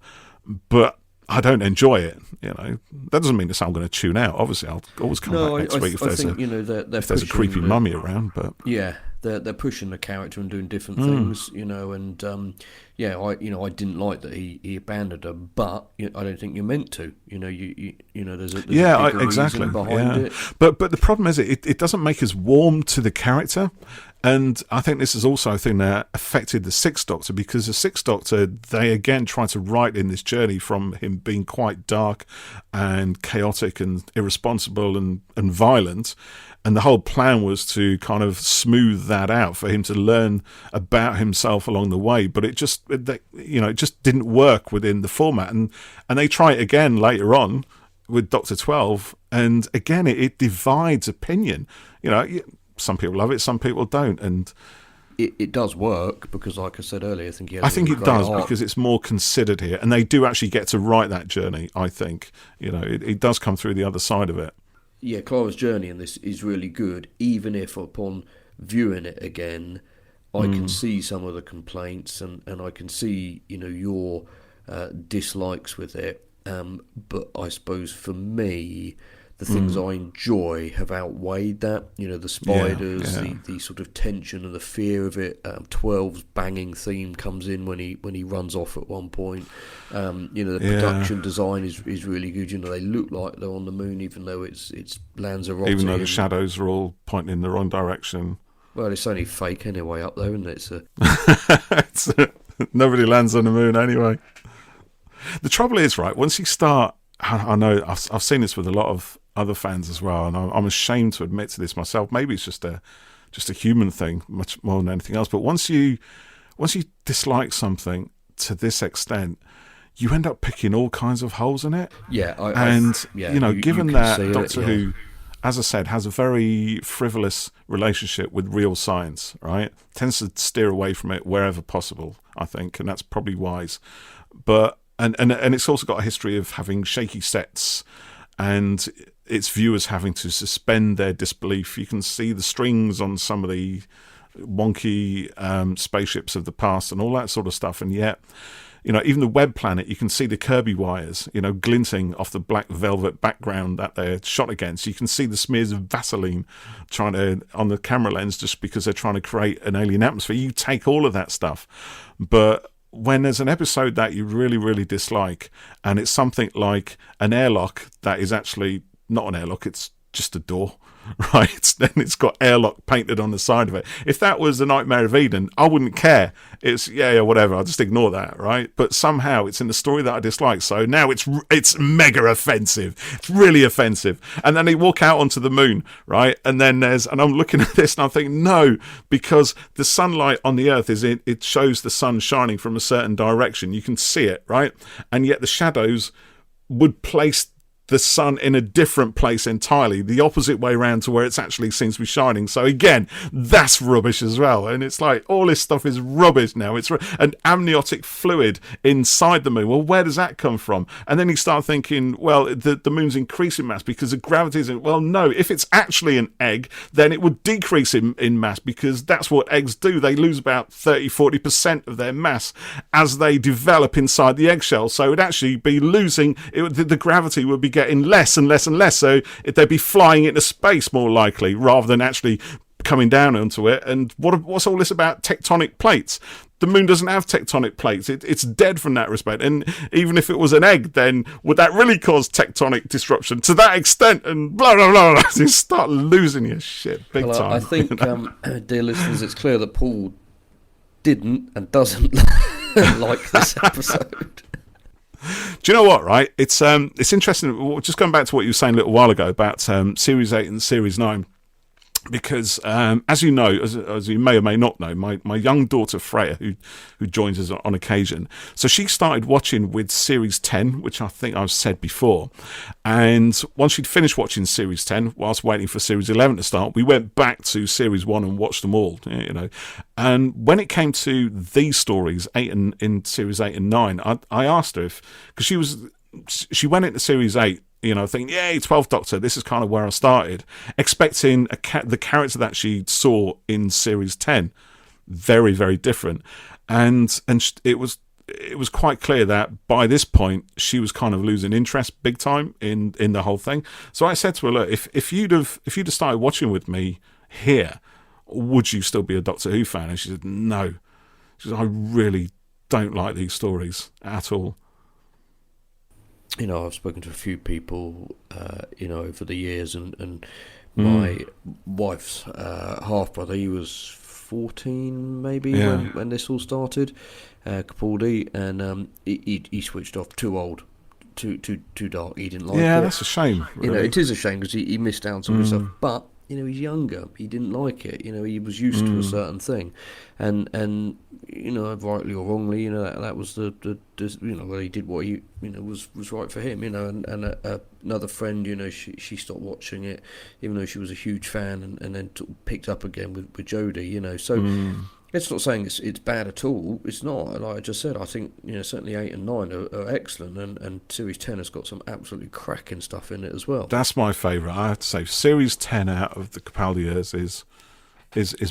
but I don't enjoy it. That doesn't mean to say I'm going to tune out. Obviously, I'll always come back next week if there's a creepy mummy around. But yeah, they're pushing the character and doing different things. And I didn't like that he abandoned her, but I don't think you're meant to. There's a bigger reason behind it. But the problem is it doesn't make us warm to the character. And I think this is also a thing that affected the Sixth Doctor, because the Sixth Doctor, they again try to write in this journey from him being quite dark and chaotic and irresponsible and violent. And the whole plan was to kind of smooth that out for him to learn about himself along the way. But it just didn't work within the format. And they try it again later on with Doctor 12. And again, it divides opinion. Some people love it, some people don't, and it does work because, like I said earlier, I think it does because it's more considered here, and they do actually get to write that journey. I think it does come through the other side of it. Yeah, Clara's journey in this is really good, even if upon viewing it again, I can see some of the complaints and I can see your dislikes with it. But I suppose for me, the things I enjoy have outweighed that. The spiders, the sort of tension and the fear of it. 12's banging theme comes in when he runs off at one point. The production design is really good. They look like they're on the moon, even though it's Lanzarote. Even though the shadows are all pointing in the wrong direction. Well, it's only fake anyway up there, isn't it? Nobody lands on the moon anyway. The trouble is, right, once you start, I know I've seen this with a lot of other fans as well, and I'm ashamed to admit to this myself. Maybe it's just a human thing, much more than anything else. But once you dislike something to this extent, you end up picking all kinds of holes in it. Yeah, given that Doctor Who, as I said, has a very frivolous relationship with real science, right? Tends to steer away from it wherever possible, I think, and that's probably wise. But and it's also got a history of having shaky sets and its viewers having to suspend their disbelief. You can see the strings on some of the wonky spaceships of the past and all that sort of stuff, and yet even the Web Planet, you can see the Kirby wires glinting off the black velvet background that they're shot against. You can see the smears of Vaseline on the camera lens, just because they're trying to create an alien atmosphere. You take all of that stuff, but when there's an episode that you really, really dislike, and it's something like an airlock that is actually not an airlock, it's just a door, right? Then it's got airlock painted on the side of it. If that was the Nightmare of Eden, I wouldn't care. It's whatever. I'll just ignore that, right? But somehow it's in the story that I dislike, so now it's mega offensive. It's really offensive. And then they walk out onto the moon, right? And then I'm looking at this and I'm thinking, no, because the sunlight on the Earth it shows the sun shining from a certain direction. You can see it, right? And yet the shadows would place the sun in a different place entirely, the opposite way around to where it actually seems to be shining. So again, that's rubbish as well. And it's like, all this stuff is rubbish now. It's an amniotic fluid inside the moon. Well, where does that come from? And then you start thinking, well, the moon's increasing mass because the gravity isn't. Well, no, if it's actually an egg, then it would decrease in mass, because that's what eggs do. They lose about 30-40% of their mass as they develop inside the eggshell. So it would actually be losing, the gravity would be getting less and less and less. So they'd be flying into space more likely rather than actually coming down onto it. And what's all this about tectonic plates? The moon doesn't have tectonic plates. It's dead from that respect. And even if it was an egg, then would that really cause tectonic disruption to that extent? And blah, blah, blah, blah. You start losing your shit big time. I think, dear listeners, it's clear that Paul didn't and doesn't like this episode. Do you know what, right? It's interesting, just going back to what you were saying a little while ago about Series 8 and Series 9. Because, as you know, as you may or may not know, my young daughter Freya, who joins us on occasion, so she started watching with Series 10, which I think I've said before. And once she'd finished watching Series 10, whilst waiting for Series 11 to start, we went back to Series 1 and watched them all, you know. And when it came to these stories, in Series 8 and 9, I asked her because she went into Series 8, you know, thinking, yay, 12th Doctor, this is kind of where I started, expecting the character that she saw in Series 10, very, very different. And it was quite clear that by this point, she was kind of losing interest big time in the whole thing. So I said to her, look, if you'd have started watching with me here, would you still be a Doctor Who fan? And she said, no. She said, I really don't like these stories at all. You know, I've spoken to a few people, you know, over the years, and my wife's half-brother, he was 14 maybe when this all started, Capaldi, and he switched off. Too old, too dark. He didn't like it. Yeah, that's a shame. Really. You know, it is a shame because he missed out on some stuff. But you know, he's younger. He didn't like it. You know, he was used to a certain thing, and you know, rightly or wrongly, you know, that was the you know, well, he did what he, you know, was right for him. You know, and another friend, you know, she stopped watching it, even though she was a huge fan, and then picked up again with Jodie. You know, so. It's not saying it's bad at all. It's not. Like I just said, I think, you know, certainly 8 and 9 are excellent, and Series 10 has got some absolutely cracking stuff in it as well. That's my favourite. I have to say, Series 10 out of the Capaldi years is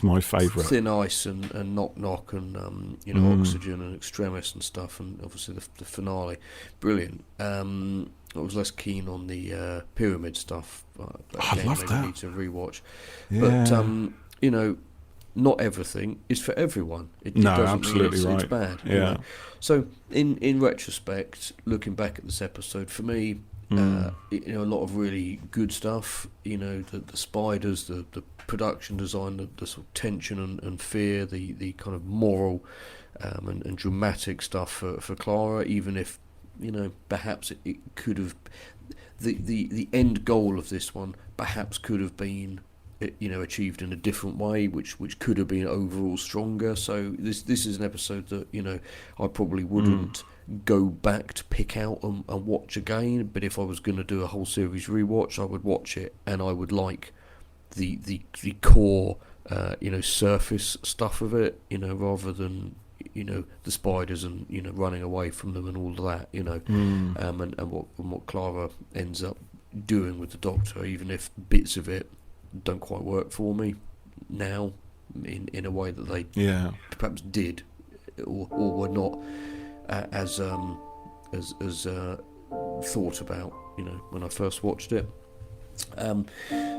my favourite. Thin Ice and Knock Knock and you know, Oxygen and Extremis and stuff, and obviously the finale, brilliant. I was less keen on the Pyramid stuff. I love that. Need to rewatch, yeah. But you know. Not everything is for everyone. It doesn't absolutely mean right. It's bad. Yeah. You know? So in retrospect, looking back at this episode, for me, you know, a lot of really good stuff. You know, the spiders, the production design, the sort of tension and fear, the kind of moral and dramatic stuff for Clara. Even if, you know, perhaps it could have the end goal of this one perhaps could have been, you know, achieved in a different way, which could have been overall stronger. So this is an episode that, you know, I probably wouldn't go back to pick out and watch again. But if I was going to do a whole series rewatch, I would watch it, and I would like the core, you know, surface stuff of it, you know, rather than, you know, the spiders and, you know, running away from them and all of that, you know, and what Clara ends up doing with the Doctor, even if bits of it don't quite work for me now in a way that they perhaps did or were not as thought about, you know, when I first watched it.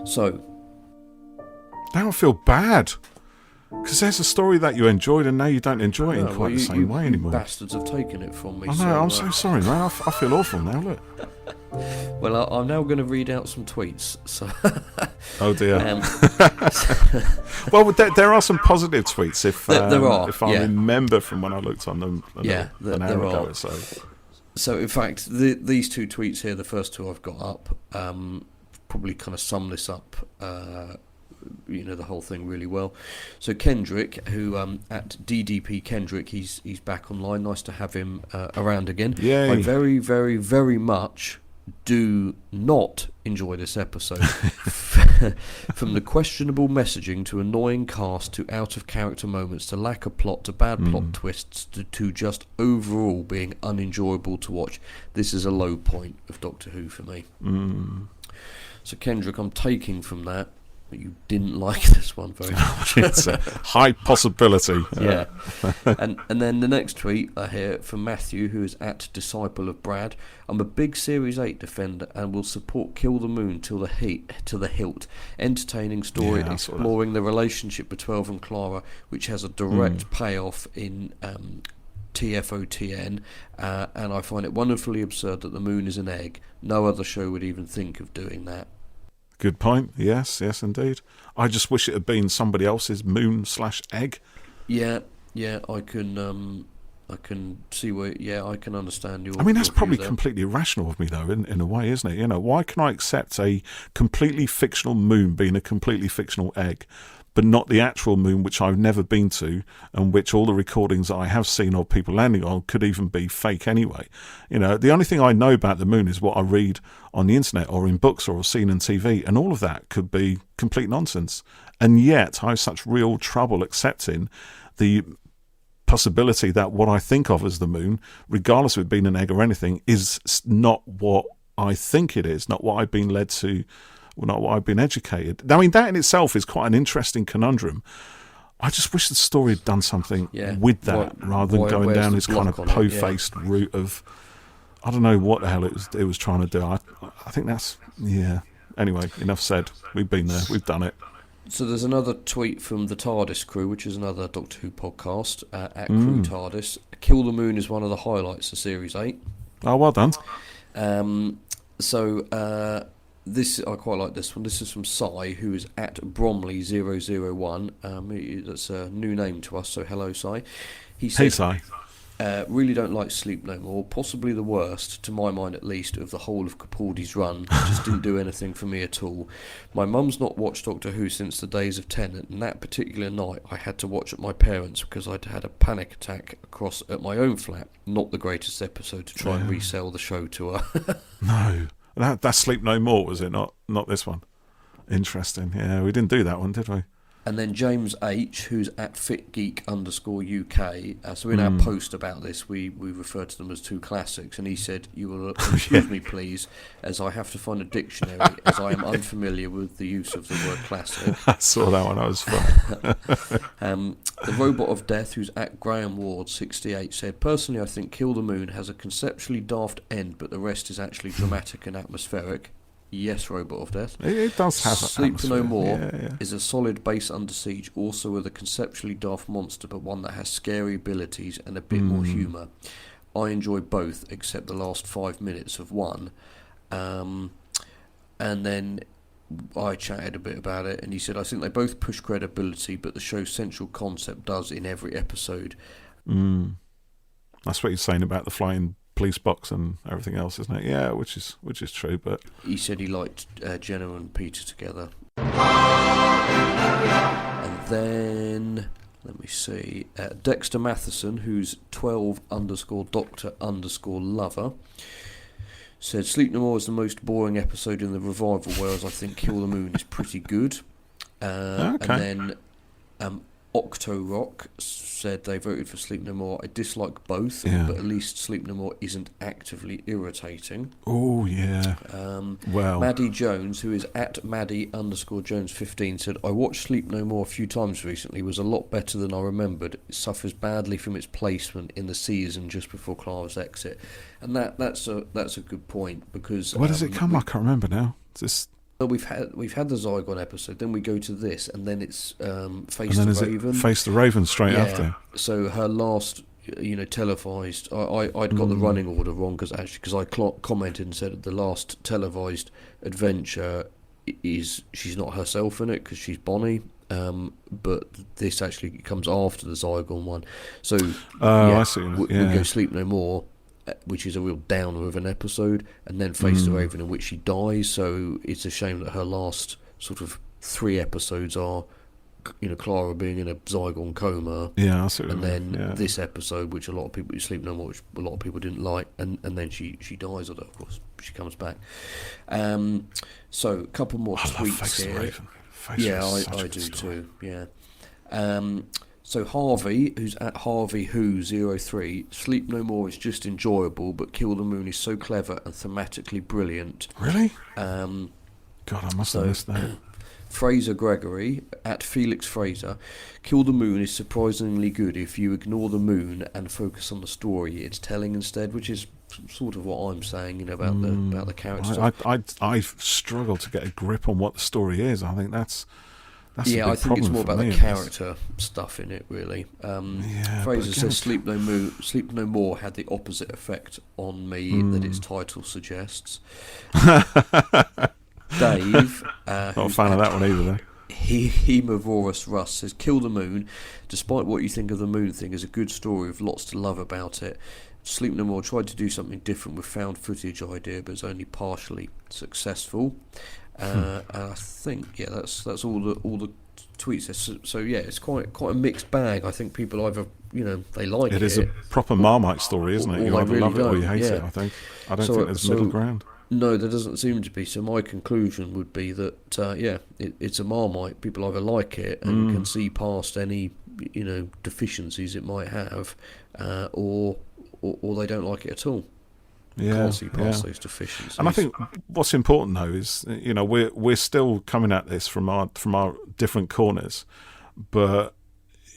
So now I feel bad because there's a story that you enjoyed and now you don't enjoy it in quite the same way anymore. Bastards have taken it from me. I know, I'm so sorry, man. I feel awful now, look. Well, I'm now going to read out some tweets. So oh dear. Well, there are some positive tweets if there are, if I remember from when I looked on them an hour ago. So in fact, these two tweets here, the first two I've got up, probably kind of sum this up. You know, the whole thing really well. So Kendrick, who at DDP Kendrick, he's back online. Nice to have him around again. Yay. I very, very, very much do not enjoy this episode. From the questionable messaging to annoying cast to out-of-character moments to lack of plot to bad plot twists to just overall being unenjoyable to watch. This is a low point of Doctor Who for me. So Kendrick, I'm taking from that you didn't like this one very much. It's a high possibility. Yeah. And then the next tweet I hear from Matthew, who is at Disciple of Brad. I'm a big Series 8 defender and will support Kill the Moon to the hilt. Entertaining story exploring the relationship between 12 and Clara, which has a direct payoff in TFOTN, and I find it wonderfully absurd that the moon is an egg. No other show would even think of doing that. Good point. Yes, indeed. I just wish it had been somebody else's moon/egg. Yeah, I can see where. Yeah, I can understand your. I mean, that's your probably views there. completely irrational of me, though, in a way, isn't it? You know, why can I accept a completely fictional moon being a completely fictional egg, but not the actual moon, which I've never been to, and which all the recordings I have seen of people landing on could even be fake anyway. You know, the only thing I know about the moon is what I read on the internet or in books or seen on TV, and all of that could be complete nonsense. And yet I have such real trouble accepting the possibility that what I think of as the moon, regardless of it being an egg or anything, is not what I think it is, not what I've been led to, well, not what I've been educated. I mean, that in itself is quite an interesting conundrum. I just wish the story had done something with that, rather than going down this kind of po-faced route of, I don't know what the hell it was trying to do. I think that's, Anyway, enough said. We've been there. We've done it. So there's another tweet from the TARDIS crew, which is another Doctor Who podcast, at Crew TARDIS. Kill the Moon is one of the highlights of Series 8. Oh, well done. This, I quite like this one. This is from Sai, who is at Bromley001. That's a new name to us, so hello, Sai. He said, hey, Sai. Really don't like Sleep No More. Possibly the worst, to my mind at least, of the whole of Capaldi's run. Just didn't do anything for me at all. My mum's not watched Doctor Who since the days of Tennant, and that particular night I had to watch at my parents' because I'd had a panic attack across at my own flat. Not the greatest episode to try and resell the show to her. No. That's Sleep No More, was it? Not this one. Interesting. Yeah, we didn't do that one, did we? And then James H, who's at FitGeek_UK. So in our post about this, we referred to them as two classics, and he said, "You will excuse me, please, as I have to find a dictionary, as I am unfamiliar with the use of the word classic." I saw that one. I was fun. The Robot of Death, who's at Graham Ward 68, said, "Personally, I think Kill the Moon has a conceptually daft end, but the rest is actually dramatic and atmospheric." Yes, Robot of Death. It does have Sleep No More is a solid base under siege, also with a conceptually daft monster, but one that has scary abilities and a bit more humour. I enjoy both, except the last 5 minutes of one. And then I chatted a bit about it, and he said, "I think they both push credibility, but the show's central concept does in every episode." That's what he's saying about the flying police box and everything else, isn't it? Yeah, which is true. But he said he liked Jenna and Peter together. And then let me see, Dexter Matheson, who's 12_Doctor_lover, said Sleep No More is the most boring episode in the revival, whereas I think Kill the Moon is pretty good. And then Octorock said they voted for Sleep No More. I dislike both, but at least Sleep No More isn't actively irritating. Oh, yeah. Well, Maddie Jones, who is at Maddie_Jones15, said, I watched Sleep No More a few times recently. It was a lot better than I remembered. It suffers badly from its placement in the season just before Clara's exit. And that's a good point, because... Where does it come? I can't remember now. It's just... Well, we've had the Zygon episode, then we go to this, and then it's Face the Raven. Face the Raven straight after. So her last, televised. I'd got the running order wrong because I commented and said the last televised adventure she's not herself in it because she's Bonnie. But this actually comes after the Zygon one. So I see. We go Sleep No More, which is a real downer of an episode, and then Face the Raven, in which she dies. So it's a shame that her last sort of 3 episodes are Clara being in a Zygon coma. Yeah, I see what and you then mean. Yeah. this episode, which a lot of people Sleep No More, which a lot of people didn't like, and then she dies, although of course she comes back. So a couple more I love tweets Face the here. Raven. Yeah, I do too. Yeah. So Harvey, who's at Harvey Who 03, Sleep No More is just enjoyable, but Kill the Moon is so clever and thematically brilliant. Really? God, I must have missed that. Fraser Gregory, at Felix Fraser, Kill the Moon is surprisingly good if you ignore the moon and focus on the story it's telling instead, which is sort of what I'm saying, about the character. I struggle to get a grip on what the story is. I think that's a big I think it's problem more for about me, the character stuff in it, really. Fraser says Sleep No More had the opposite effect on me that its title suggests. Dave, not a fan of that one either, though. Hemovorous Russ says Kill the Moon, despite what you think of the moon thing, is a good story with lots to love about it. Sleep No More tried to do something different with found footage idea, but it's only partially successful. And I think that's all the tweets. So yeah, it's quite a mixed bag. I think people either they like it. It is a proper Marmite story, isn't it? You either love it or you hate it. I don't think there's middle ground. No, there doesn't seem to be. So my conclusion would be that it's a Marmite. People either like it and can see past any deficiencies it might have, or they don't like it at all. Can't see past those deficiencies. And I think what's important though is we're still coming at this from our different corners, but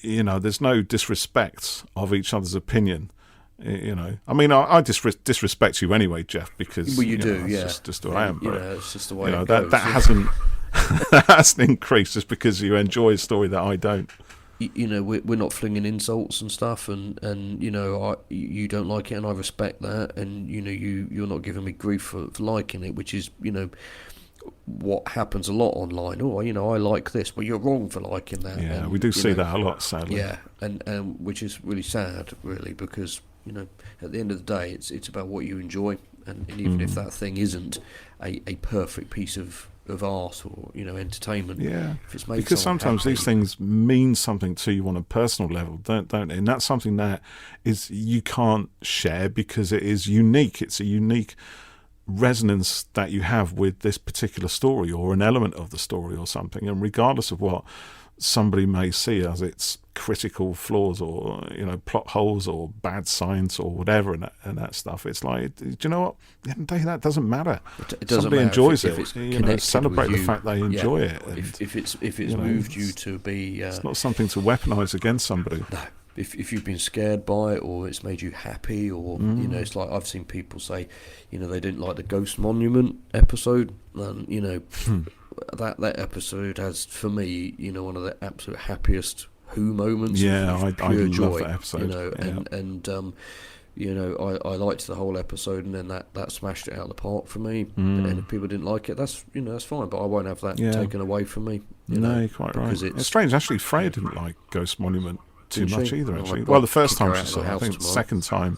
there's no disrespect of each other's opinion. I mean, I disrespect you anyway, Geoff, because you do, it's just who I am. But it's just the way it goes. That hasn't that hasn't increased just because you enjoy a story that I don't. We're not flinging insults and stuff, and you don't like it, and I respect that, and you're not giving me grief for liking it, which is what happens a lot online. I like this, well, you're wrong for liking that. Yeah, and, we do see that a lot, sadly. Yeah, and which is really sad, really, because at the end of the day, it's about what you enjoy, and even if that thing isn't a perfect piece of art or entertainment, if it's made because sometimes happy, these things mean something to you on a personal level, don't they? And that's something that is you can't share because it is unique. It's a unique resonance that you have with this particular story or an element of the story or something, and regardless of what somebody may see as its critical flaws or plot holes or bad science or whatever and that stuff, it's like, do you know what, at the end of the day, that doesn't matter. It doesn't somebody matter enjoys if it, celebrate the fact they enjoy it, and, if it's moved you to be it's not something to weaponize against somebody. No. If you've been scared by it, or it's made you happy, or it's like I've seen people say, they didn't like the Ghost Monument episode, and that episode has, for me, one of the absolute happiest Who moments. Yeah, pure I joy, love that episode. I liked the whole episode, and then that smashed it out of the park for me. And if people didn't like it, that's fine, but I won't have that taken away from me. You're quite right. It's strange, actually. Freya didn't like Ghost Monument too much either, actually. I'd well, the first time she saw it, I think second time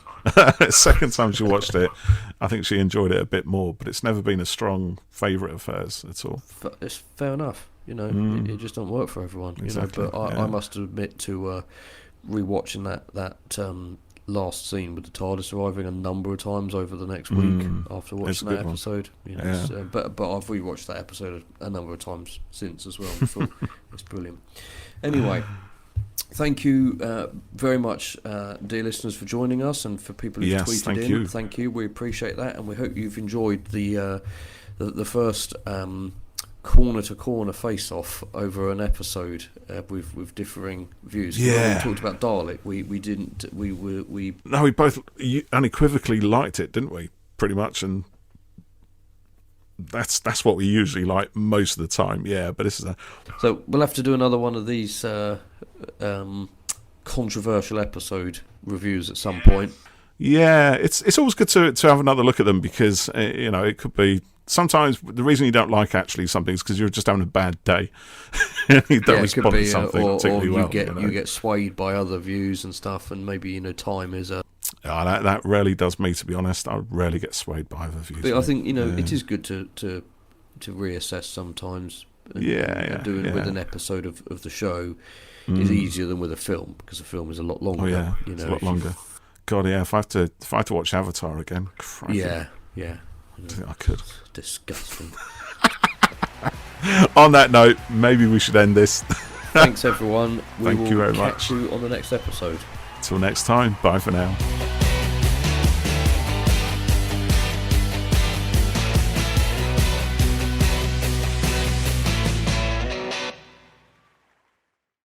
she watched it, I think she enjoyed it a bit more, but it's never been a strong favourite of hers at all. It's fair enough, it just don't work for everyone, Exactly, but I must admit to rewatching that last scene with the TARDIS arriving a number of times over the next week after watching that episode. But I've rewatched that episode a number of times since as well. So it's brilliant. Anyway, thank you very much, dear listeners, for joining us, and for people who've tweeted in. Thank you. We appreciate that, and we hope you've enjoyed the first corner to corner face off over an episode with differing views. When we talked about Dalek, we didn't. No, we both unequivocally liked it, didn't we? Pretty much, and that's what we usually like most of the time. Yeah, but this is so we'll have to do another one of these controversial episode reviews at some point. Yeah, it's always good to have another look at them, because it could be sometimes the reason you don't like actually something is because you're just having a bad day. You don't respond to something particularly well. You get swayed by other views and stuff, and maybe time is a. That rarely does me, to be honest. I rarely get swayed by other views. But I think it is good to reassess sometimes, and doing with an episode of the show is easier than with a film, because a film is a lot longer. Oh yeah, it's a lot longer. God, yeah. If I have to watch Avatar again, crikey. Yeah. I think I could. It's disgusting. On that note, maybe we should end this. Thanks everyone. Thank you very much. Catch you on the next episode. Till next time. Bye for now.